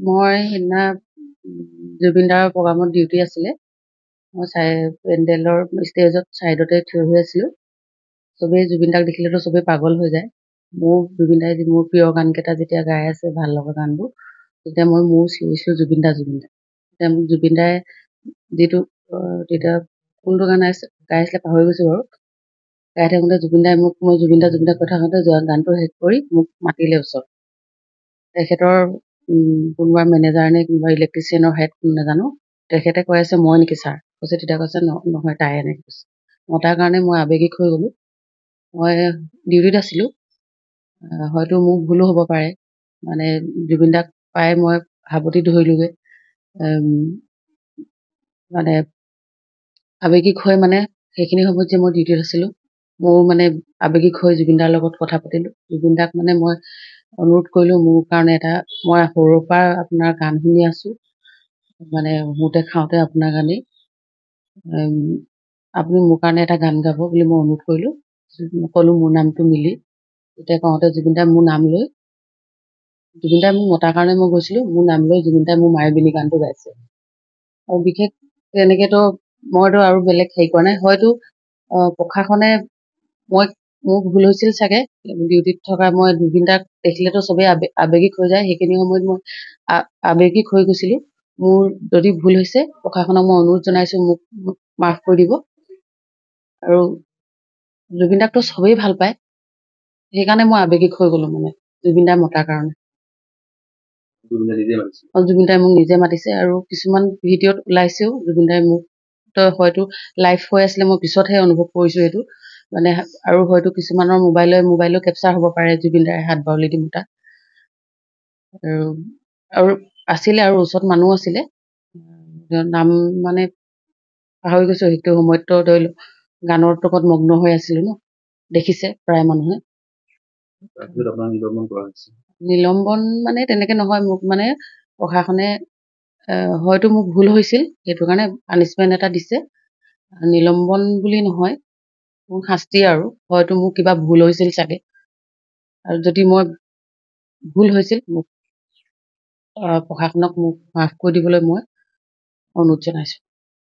মই সেইদিনা জুবিন দাৰ প্ৰগ্ৰামত ডিউটি আছিলে। মই পেণ্ডেলৰ ষ্টেজত ছাইডতে থিয় হৈ আছিলোঁ। চবেই জুবিন দাক দেখিলেতো চবেই পাগল হৈ যায়। জুবিন দাই মোৰ প্ৰিয় গানকেইটা যেতিয়া গাই আছে ভাল লগা গানবোৰ, তেতিয়া মই চিঞৰিছোঁ জুবিন দা জুবিন দা। তেতিয়া মোক জুবিন দাই যিটো তেতিয়া কোনটো গান গাই আছিলে পাহৰি গৈছোঁ বাৰু। গাই থাকোঁতে জুবিন দাই মই জুবিন দা কথা কওঁতে গানটো শেষ কৰি মোক মাতিলে ওচৰত। তেখেতৰ কোনোবা মেনেজাৰ নে কোনোবা ইলেক্ট্ৰিচিয়ানৰ হেড কোন নাজানো, তেখেতে কৈ আছে মই নেকি ছাৰ, কৈছে তেতিয়া কৈছে নহয় তাই এনেকৈ কৈছে। মতাৰ কাৰণে মই আৱেগিক হৈ গ'লোঁ। মই ডিউটিত আছিলোঁ, হয়তো মোৰ ভুলো হ'ব পাৰে, মানে জুবিন দাক পাই মই সাৱটি ধৰিলোঁগৈ, মানে আৱেগিক হৈ মানে সেইখিনি সময়ত যে মই ডিউটিত আছিলোঁ, মোৰ মানে আৱেগিক হৈ জুবিন দাৰ লগত কথা পাতিলোঁ। জুবিন দাক মানে মই অনুৰোধ কৰিলোঁ মোৰ কাৰণে মই সৰুৰ পৰা আপোনাৰ গান শুনি আছোঁ, মানে শুওঁতে খাওঁতে আপোনাৰ গানেই, আপুনি মোৰ কাৰণে এটা গান গাব বুলি মই অনুৰোধ কৰিলোঁ। ক'লোঁ মোৰ নামটো মিলি। তেতিয়া কওঁতে জুবিন দাই মোৰ নাম লৈ, জুবিন দাই মোক মতাৰ কাৰণে মই গৈছিলোঁ, মোৰ নাম লৈ জুবিন দাই মোৰ মায়াবিনী গানটো গাইছে। আৰু বিশেষ তেনেকেতো মইতো আৰু বেলেগ হেৰি কৰা নাই। হয়তো প্ৰশাসনে মোৰ ভুল হৈছিল চাগে, ডিউটিত থকা মই জুবিন দাক দেখিলেতো চবেই আৱেগিক হৈ যায়, সেইখিনি সময়ত মই আৱেগিক হৈ গৈছিলোঁ। মোৰ যদি ভুল হৈছে প্ৰশাসনক মই অনুৰোধ জনাইছোঁ মোক মাফ কৰি দিব। আৰু জুবিন দাকতো চবেই ভাল পায়, সেইকাৰণে মই আৱেগিক হৈ গ'লোঁ, মানে জুবিন দাই মতাৰ কাৰণে। জুবিন দাই মোক নিজে মাতিছে আৰু কিছুমান ভিডিঅ'ত ওলাইছেও জুবিন দাই মোক হয়তো লাইভ হৈ আছিলে, মই পিছতহে অনুভৱ কৰিছোঁ এইটো, মানে আৰু হয়তো কিছুমানৰ মোবাইলো কেপচাৰ হ'ব পাৰে জুবিন দাই হাত বাউলি দি মতা। আৰু আছিলে আৰু ওচৰত মানুহ আছিলে, নাম মানে পাহৰি গৈছোঁ। সেইটো সময়ততো ধৰি লওক গানৰ টকত মগ্ন হৈ আছিলোঁ ন, দেখিছে প্ৰায় মানুহে। নিলম্বন মানে তেনেকে নহয়, মোক মানে প্ৰশাসনে হয়তো মোক ভুল হৈছিল সেইটো কাৰণে পানিচমেণ্ট এটা দিছে। নিলম্বন বুলি নহয়, মোৰ শাস্তি আৰু হয়তো মোৰ কিবা ভুল হৈছিল চাগে, আৰু যদি মই ভুল হৈছিল মোক প্ৰশাসনক মোক মাফ কৰি দিবলৈ মই অনুৰোধ জনাইছোঁ।